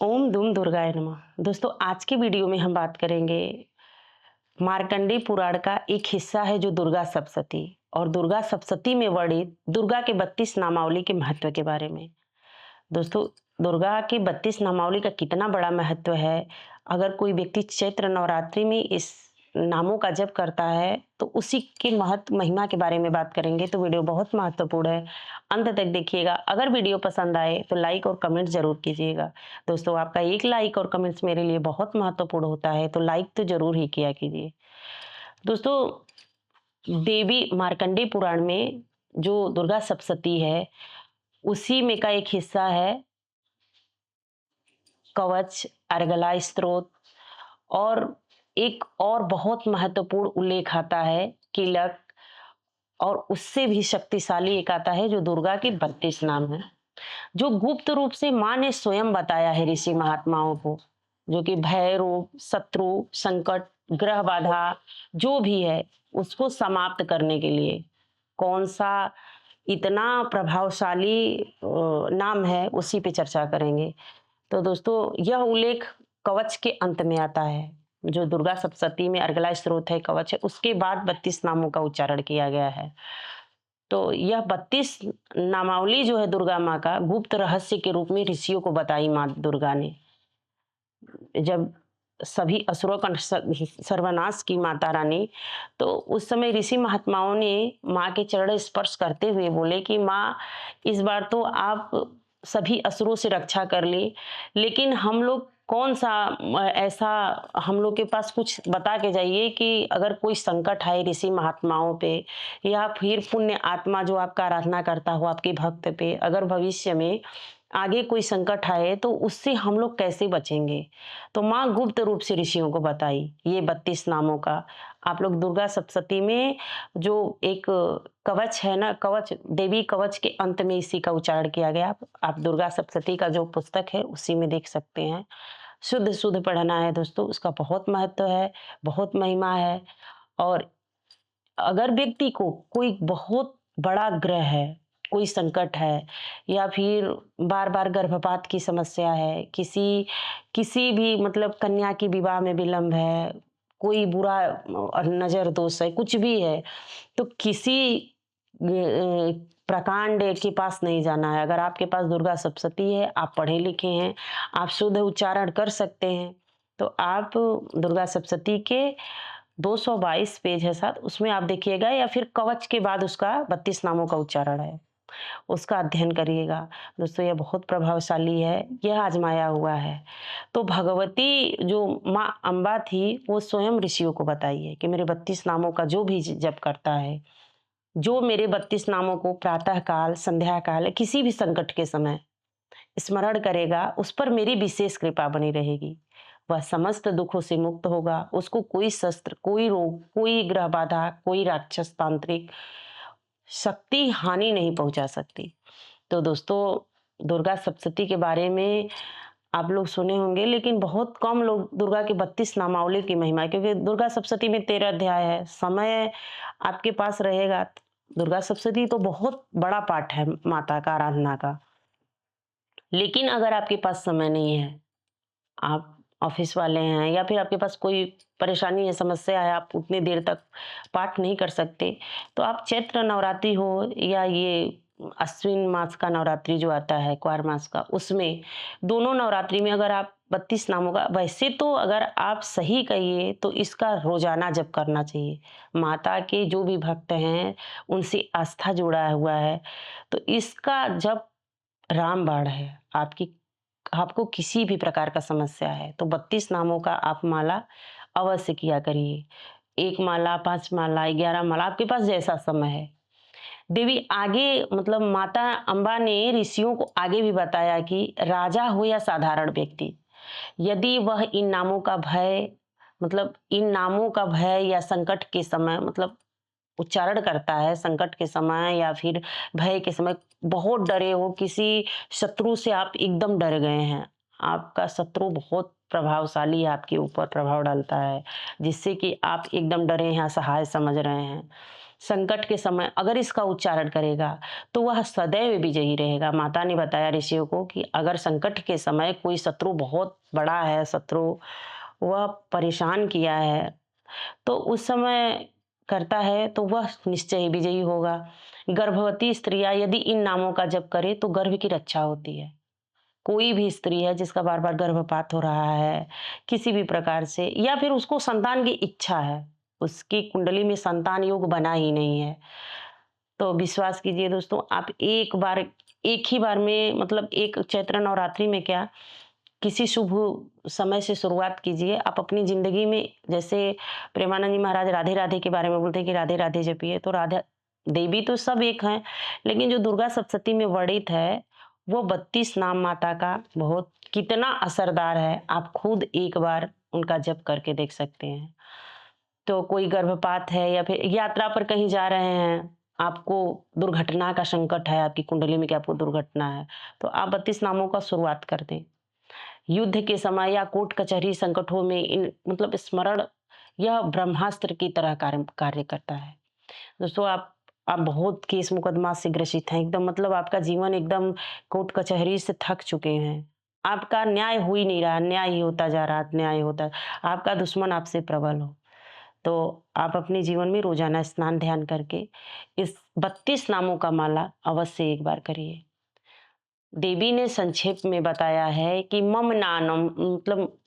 ओम दुम दुर्गाय नमः। दोस्तों आज की वीडियो में हम बात करेंगे मार्कंडेय पुराण का एक हिस्सा है जो दुर्गा सप्तशती और दुर्गा सप्तशती में वर्णित दुर्गा के 32 नामावली के महत्व के बारे में। दोस्तों दुर्गा के 32 नामावली का कितना बड़ा महत्व है। अगर कोई व्यक्ति चैत्र नवरात्रि में इस नामों का जप करता है तो उसी के महत्व महिमा के बारे में बात करेंगे, तो वीडियो बहुत महत्वपूर्ण है, अंत तक देखिएगा। अगर वीडियो पसंद आए तो लाइक और कमेंट जरूर कीजिएगा। दोस्तों आपका एक लाइक और कमेंट्स मेरे लिए बहुत महत्वपूर्ण होता है, तो लाइक तो जरूर ही किया कीजिए। दोस्तों देवी मार्कंडेय पुराण में जो दुर्गा सप्तशती है उसी में का एक हिस्सा है कवच, अर्गला स्तोत्र और एक और बहुत महत्वपूर्ण उल्लेख आता है कीलक, और उससे भी शक्तिशाली एक आता है जो दुर्गा के 32 नाम है, जो गुप्त रूप से माँ ने स्वयं बताया है ऋषि महात्माओं को, जो कि भय रूप, शत्रु, संकट, ग्रह बाधा जो भी है उसको समाप्त करने के लिए कौन सा इतना प्रभावशाली नाम है, उसी पे चर्चा करेंगे। तो दोस्तों यह उल्लेख कवच के अंत में आता है। जो दुर्गा सप्तशती में अर्गला स्त्रोत है, कवच है, उसके बाद 32 नामों का उच्चारण किया गया है। तो यह 32 नामावली जो है दुर्गा माँ का गुप्त रहस्य के रूप में ऋषियों को बताई माँ दुर्गा ने। जब सभी असुरों का सर्वनाश की माता रानी, तो उस समय ऋषि महात्माओं ने माँ के चरण स्पर्श करते हुए बोले कि माँ इस बार तो आप सभी असुरों से रक्षा कर ली, लेकिन हम लोग कौन सा ऐसा हम लोग के पास कुछ बता के जाइए कि अगर कोई संकट आए ऋषि महात्माओं पे या फिर पुण्य आत्मा जो आपका आराधना करता हो आपके भक्त पे, अगर भविष्य में आगे कोई संकट आए तो उससे हम लोग कैसे बचेंगे। तो माँ गुप्त रूप से ऋषियों को बताई ये 32 नामों का। आप लोग दुर्गा सप्तशती में जो एक कवच है ना, कवच देवी कवच के अंत में इसी का उच्चारण किया गया। आप दुर्गा सप्तशती का जो पुस्तक है उसी में देख सकते हैं। शुद्ध शुद्ध पढ़ना है दोस्तों, उसका बहुत महत्व है, बहुत महिमा है। और अगर व्यक्ति को कोई बहुत बड़ा ग्रह है, कोई संकट है, या फिर बार बार गर्भपात की समस्या है, किसी किसी भी मतलब कन्या की विवाह में विलंब है, कोई बुरा नजर दोष है, कुछ भी है, तो किसी प्रकांड के पास नहीं जाना है। अगर आपके पास दुर्गा सप्तशती है, आप पढ़े लिखे हैं, आप शुद्ध उच्चारण कर सकते हैं, तो आप दुर्गा सप्तशती के 222 पेज है साथ, उसमें आप देखिएगा, या फिर कवच के बाद उसका 32 नामों का उच्चारण है, उसका अध्ययन करिएगा। दोस्तों यह बहुत प्रभावशाली है, यह आजमाया हुआ है। तो भगवती जो माँ अम्बा थी वो स्वयं ऋषियों को बताई है कि मेरे 32 नामों का जो भी जप करता है, जो मेरे 32 नामों को प्रातः काल, संध्या काल, किसी भी संकट के समय स्मरण करेगा, उस पर मेरी विशेष कृपा बनी रहेगी। वह समस्त दुखों से मुक्त होगा, उसको कोई शस्त्र, कोई रोग, कोई ग्रह बाधा, कोई राक्षस तांत्रिक शक्ति हानि नहीं पहुंचा सकती। तो दोस्तों दुर्गा सप्तशती के बारे में आप लोग सुने होंगे, लेकिन बहुत कम लोग दुर्गा के 32 नामावली की महिमा, क्योंकि दुर्गा सप्तशती में 13 अध्याय है, समय आपके पास रहेगा। दुर्गा सप्तशती तो बहुत बड़ा पाठ है माता का आराधना का। लेकिन अगर आपके पास समय नहीं है, आप ऑफिस वाले हैं, या फिर आपके पास कोई परेशानी है, समस्या है, आप उतनी देर तक पाठ नहीं कर सकते, तो आप चैत्र नवरात्रि हो या ये अश्विन मास का नवरात्रि जो आता है कुआर मास का, उसमें दोनों नवरात्रि में अगर आप 32 नामों का, वैसे तो अगर आप सही कहिए तो इसका रोजाना जप करना चाहिए। माता के जो भी भक्त हैं उनसे आस्था जुड़ा हुआ है, तो इसका जप रामबाण है। आपको किसी भी प्रकार का समस्या है तो 32 नामों का आप माला अवश्य किया करिए। 1 माला, 5 माला, 11 माला, आपके पास जैसा समय है। देवी आगे मतलब माता अम्बा ने ऋषियों को आगे भी बताया कि राजा हो या साधारण व्यक्ति, यदि वह इन नामों का भय मतलब इन नामों का भय या संकट के समय मतलब उच्चारण करता है, संकट के समय या फिर भय के समय, बहुत डरे हो, किसी शत्रु से आप एकदम डर गए हैं, आपका शत्रु बहुत प्रभावशाली है, आपके ऊपर प्रभाव डालता है, जिससे कि आप एकदम डरे हैं, असहाय समझ रहे हैं, संकट के समय अगर इसका उच्चारण करेगा, तो वह सदैव विजयी रहेगा। माता ने बताया ऋषियों को कि अगर संकट के समय कोई शत्रु बहुत बड़ा है, शत्रु वह परेशान किया है, तो उस समय करता है तो वह निश्चय ही विजयी होगा। गर्भवती स्त्रियाँ यदि इन नामों का जप करें तो गर्भ की रक्षा होती है। कोई भी स्त्री है जिसका बार-बार गर्भपात हो रहा है, किसी भी प्रकार से या फिर उसको संतान की इच्छा है, उसकी कुंडली में संतान योग बना ही नहीं है, तो विश्वास कीजिए दोस्तों आप एक ही बार में मतलब एक चैत्र नवरात्रि में क्या, किसी शुभ समय से शुरुआत कीजिए। आप अपनी ज़िंदगी में जैसे प्रेमानंद जी महाराज राधे-राधे के बारे में बोलते हैं कि राधे-राधे जपिए, तो राधा देवी तो सब एक हैं, लेकिन जो दुर्गा सप्तशती में वर्णित है, वो 32 नाम माता का बहुत कितना असरदार है, आप खुद एक बार उनका जप करके देख सकते हैं। तो कोई गर्भपात है या फिर यात्रा पर कहीं जा रहे हैं, आपको दुर्घटना का संकट है, आपकी कुंडली में कि आपको दुर्घटना है, तो आप 32 नामों का शुरुआत कर दें। युद्ध के समय या कोर्ट कचहरी संकटों में इन मतलब स्मरण यह ब्रह्मास्त्र की तरह कार्य कार्य करता है। दोस्तों आप बहुत केस मुकदमा से ग्रसित हैं, एकदम मतलब आपका जीवन एकदम कोर्ट कचहरी से थक चुके हैं। आपका न्याय हो ही नहीं रहा, अन्याय ही होता जा रहा, अन्याय होता आपका दुश्मन आपसे प्रबल हो। तो आप अपने जीवन में रोज़ाना स्नान ध्यान करके इस 32 नामों का माला अवश्य एक बार करिए। देवी ने संक्षेप में बताया है कि मम नानम मतलब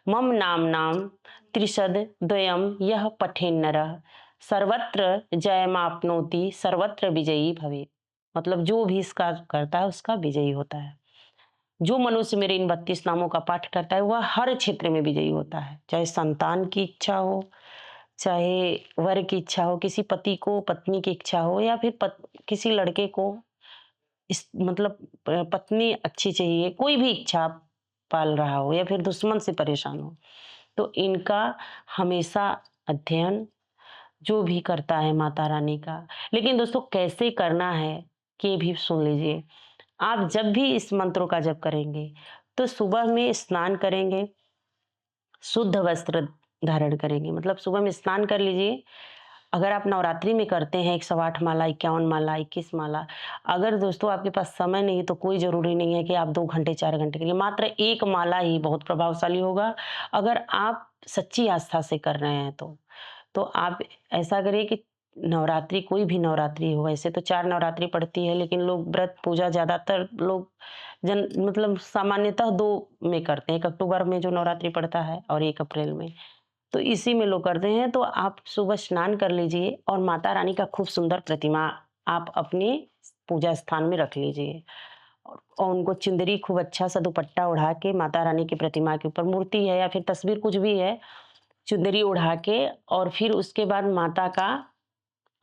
मम नाम त्रिशद द्वयम यह पठेन नरः सर्वत्र जयमाप्नोति सर्वत्र विजयी भवेत्। मतलब जो भी इसका करता है उसका विजयी होता है। जो मनुष्य मेरे इन 32 नामों का पाठ करता है वह हर क्षेत्र में विजयी होता है। चाहे संतान की इच्छा हो, चाहे वर की इच्छा हो, किसी पति को पत्नी की इच्छा हो या फिर किसी लड़के को इस मतलब पत्नी अच्छी चाहिए, कोई भी इच्छा पाल रहा हो या फिर दुश्मन से परेशान हो, तो इनका हमेशा अध्ययन जो भी करता है माता रानी का। लेकिन दोस्तों कैसे करना है, ये भी सुन लीजिए। आप जब भी इस मंत्रों का जप करेंगे, तो सुबह में स्नान करेंगे, शुद्ध वस्त्र धारण करेंगे। मतलब सुबह में स्नान कर लीजिए। अगर आप नवरात्रि में करते हैं 108 माला, 51 माला, 21 माला, अगर दोस्तों आपके पास समय नहीं है तो कोई ज़रूरी नहीं है कि आप 2 घंटे, 4 घंटे के लिए मात्र 1 माला ही बहुत प्रभावशाली होगा, अगर आप सच्ची आस्था से कर रहे हैं तो। तो आप ऐसा करिए कि नवरात्रि कोई भी नवरात्रि हो, वैसे तो 4 नवरात्रि पड़ती है, लेकिन लोग व्रत पूजा ज़्यादातर लोग मतलब सामान्यतः 2 में करते हैं। 1 अक्टूबर में जो नवरात्रि पड़ता है और 1 अप्रैल में। तो इसी में लोग करते हैं, तो आप सुबह स्नान कर लीजिए और माता रानी का खूब सुंदर प्रतिमा आप अपने पूजा स्थान में रख लीजिए। और उनको चुंदरी खूब अच्छा सा दुपट्टा ओढ़ा के माता रानी की प्रतिमा के ऊपर मूर्ति है या फिर तस्वीर कुछ भी है, चुंदरी ओढ़ा के और फिर उसके बाद माता का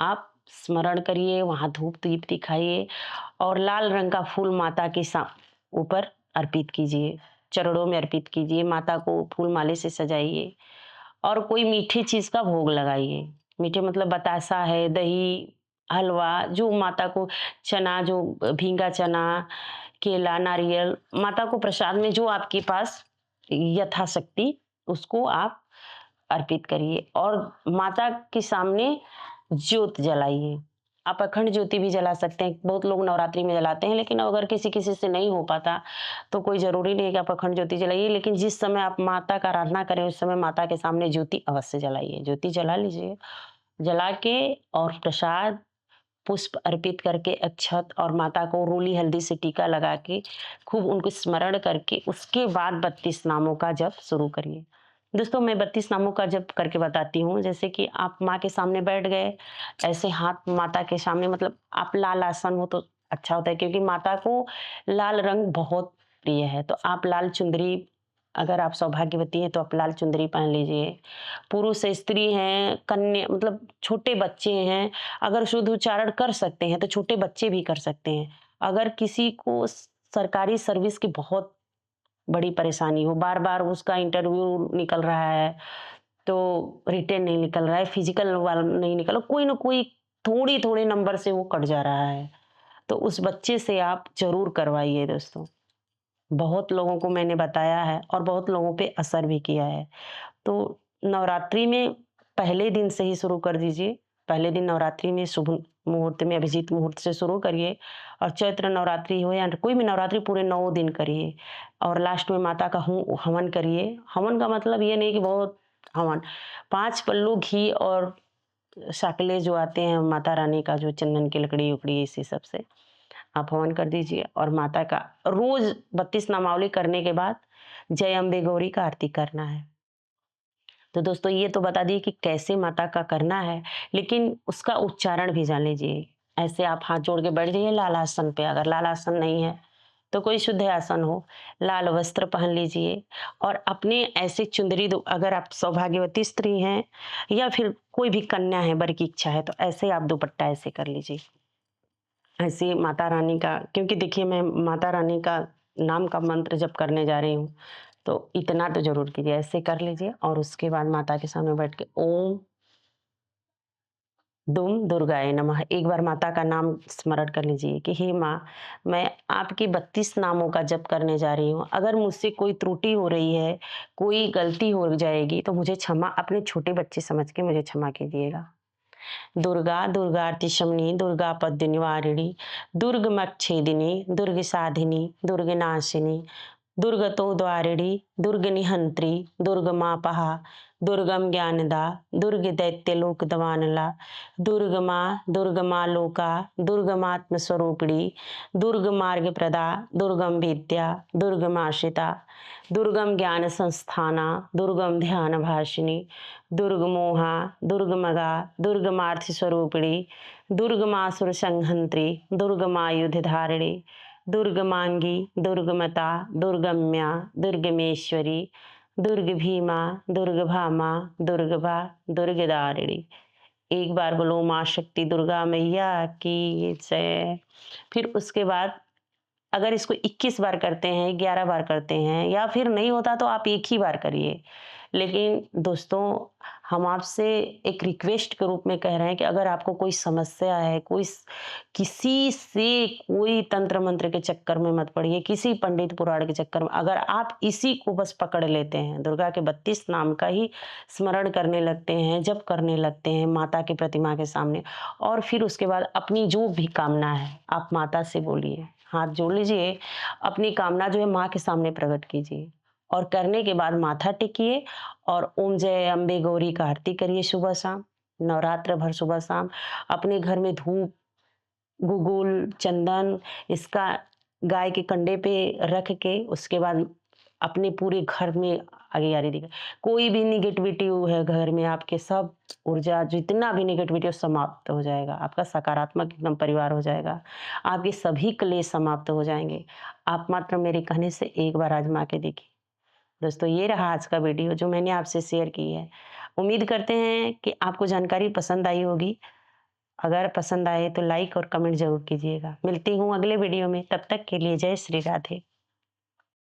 आप स्मरण करिए, वहाँ धूप-दीप दिखाइए और लाल रंग का फूल माता के ऊपर अर्पित कीजिए, चरणों में अर्पित कीजिए, माता को फूल माले से सजाइए और कोई मीठी चीज़ का भोग लगाइए। मीठे मतलब बतासा है, दही, हलवा जो माता को चना जो भींगा चना, केला, नारियल माता को प्रसाद में जो आपके पास यथाशक्ति उसको आप अर्पित करिए और माता के सामने ज्योत जलाइए। आप अखंड ज्योति भी जला सकते हैं, बहुत लोग नवरात्रि में जलाते हैं, लेकिन अगर किसी-किसी से नहीं हो पाता, तो कोई ज़रूरी नहीं है कि आप अखंड ज्योति जलाइए, लेकिन जिस समय आप माता का आराधना करें, उस समय माता के सामने ज्योति अवश्य जलाइए। ज्योति जला लीजिए, जला के और प्रसाद, पुष्प अर्पित करके, अक्षत और माता को रोली हल्दी से टीका लगा के, खूब उनको स्मरण करके, उसके बाद 32 नामों का जप शुरू करिए। दोस्तों मैं 32 नामों का जप करके बताती हूँ, जैसे कि आप माँ के सामने बैठ गए, ऐसे हाथ माता के सामने मतलब आप लाल आसन हो तो अच्छा होता है क्योंकि माता को लाल रंग बहुत प्रिय है, तो आप लाल चुंदरी अगर आप सौभाग्यवती हैं तो आप लाल चुंदरी पहन लीजिए। पुरुष स्त्री हैं, कन्या मतलब छोटे बच्चे हैं, अगर शुद्ध उच्चारण कर सकते हैं तो छोटे बच्चे भी कर सकते हैं। अगर किसी को सरकारी सर्विस की बहुत बड़ी परेशानी हो, बार-बार उसका इंटरव्यू निकल रहा है, तो रिटेन नहीं निकल रहा है, फिजिकल वाला नहीं निकला, कोई ना कोई थोड़ी-थोड़े नंबर से वो कट जा रहा है, तो उस बच्चे से आप ज़रूर करवाइए दोस्तों। बहुत लोगों को मैंने बताया है और बहुत लोगों पे असर भी किया है। तो नवरात्रि में पहले दिन से ही शुरू कर दीजिए पहले दिन नवरात्रि में शुभ मुहूर्त में अभिजीत मुहूर्त से शुरू करिए और चैत्र नवरात्रि हो या कोई भी नवरात्रि पूरे 9 दिन करिए और लास्ट में माता का हवन करिए। हवन का मतलब ये नहीं कि बहुत हवन, 5 पल्लू घी और शाकले जो आते हैं माता रानी का, जो चंदन की लकड़ी-उकड़ी इसी सब से आप हवन कर दीजिए और माता का रोज़ 32 नामावली करने के बाद जय अम्बे गौरी का आरती करना है। तो दोस्तों ये तो बता दिए कि कैसे माता का करना है, लेकिन उसका उच्चारण भी जान लीजिए। ऐसे आप हाथ जोड़ के बैठ जाइए लाल आसन पे, अगर लाल आसन नहीं है, तो कोई शुद्ध आसन हो, लाल वस्त्र पहन लीजिए और अपने ऐसे चुंदरी दो, अगर आप सौभाग्यवती स्त्री हैं या फिर कोई भी कन्या है, वर की इच्छा है, तो ऐसे आप दुपट्टा ऐसे कर लीजिए। ऐसे माता रानी का, क्योंकि देखिए मैं माता रानी का नाम का मंत्र जप करने जा रही हूँ, तो इतना तो ज़रूर कीजिए। ऐसे कर लीजिए और उसके बाद माता के सामने बैठ के ओम दुम दुर्गाय नमः एक बार माता का नाम स्मरण कर लीजिए कि हे माँ, मैं आपके 32 नामों का जप करने जा रही हूँ। अगर मुझसे कोई त्रुटि हो रही है, कोई गलती हो जाएगी, तो मुझे क्षमा, अपने छोटे बच्चे समझ के मुझे क्षमा कीजिएगा। दुर्गा दुर्गार्ति शमनी दुर्गा पद्य निवारिणी दुर्गमच्छेदिनी दुर्ग साधिनी दुर्ग नाशिनी दुर्गतो द्वारिणी दुर्ग निहंत्री दुर्गमापहा दुर्गम ज्ञानदा दुर्ग दैत्यलोक दवानला दुर्गमा दुर्गमालोका दुर्गमात्म स्वरूपिणी दुर्ग मार्ग प्रदा दुर्गम विद्या दुर्गमाश्रिता दुर्गम ज्ञान संस्थाना दुर्गम ध्यान भाषिनी दुर्गमोहा दुर्गमगा दुर्गमार्थ स्वरूपिणी दुर्गमासुर संहंत्री दुर्गमायुध धारिणी दुर्गमांगी दुर्गमता दुर्गम्या दुर्गमेश्वरी दुर्ग भीमा दुर्गभामा दुर्गभा दुर्गदारिणी। एक बार बोलो माँ शक्ति दुर्गा मैया की जय। फिर उसके बाद अगर इसको 21 बार करते हैं, 11 बार करते हैं या फिर नहीं होता तो आप एक ही बार करिए। लेकिन दोस्तों हम आपसे एक रिक्वेस्ट के रूप में कह रहे हैं कि अगर आपको कोई समस्या है, किसी से कोई तंत्र मंत्र के चक्कर में मत पड़िए, किसी पंडित पुराण के चक्कर में। अगर आप इसी को बस पकड़ लेते हैं, दुर्गा के 32 नाम का ही स्मरण करने लगते हैं, जप करने लगते हैं माता की प्रतिमा के सामने, और फिर उसके बाद अपनी जो भी कामना है आप माता से बोलिए, हाथ जोड़ लीजिए, अपनी कामना जो है माँ के सामने प्रकट कीजिए और करने के बाद माथा टेकिए और ओम जय अम्बे गौरी का आरती करिए सुबह शाम, नवरात्र भर सुबह शाम। अपने घर में धूप, गुगुल, चंदन इसका गाय के कंडे पे रख के उसके बाद अपने पूरे घर में आगे यारी दिखा, कोई भी निगेटिविटी है घर में आपके, सब ऊर्जा जितना भी निगेटिविटी है समाप्त हो जाएगा। आपका सकारात्मक एकदम परिवार हो जाएगा। आपके सभी क्लेश समाप्त हो जाएंगे। आप मात्र मेरे कहने से एक बार आजमा के देखिए। दोस्तों ये रहा आज का वीडियो जो मैंने आपसे शेयर की है। उम्मीद करते हैं कि आपको जानकारी पसंद आई होगी। अगर पसंद आए तो लाइक और कमेंट जरूर कीजिएगा। मिलती हूँ अगले वीडियो में, तब तक के लिए जय श्री राधे।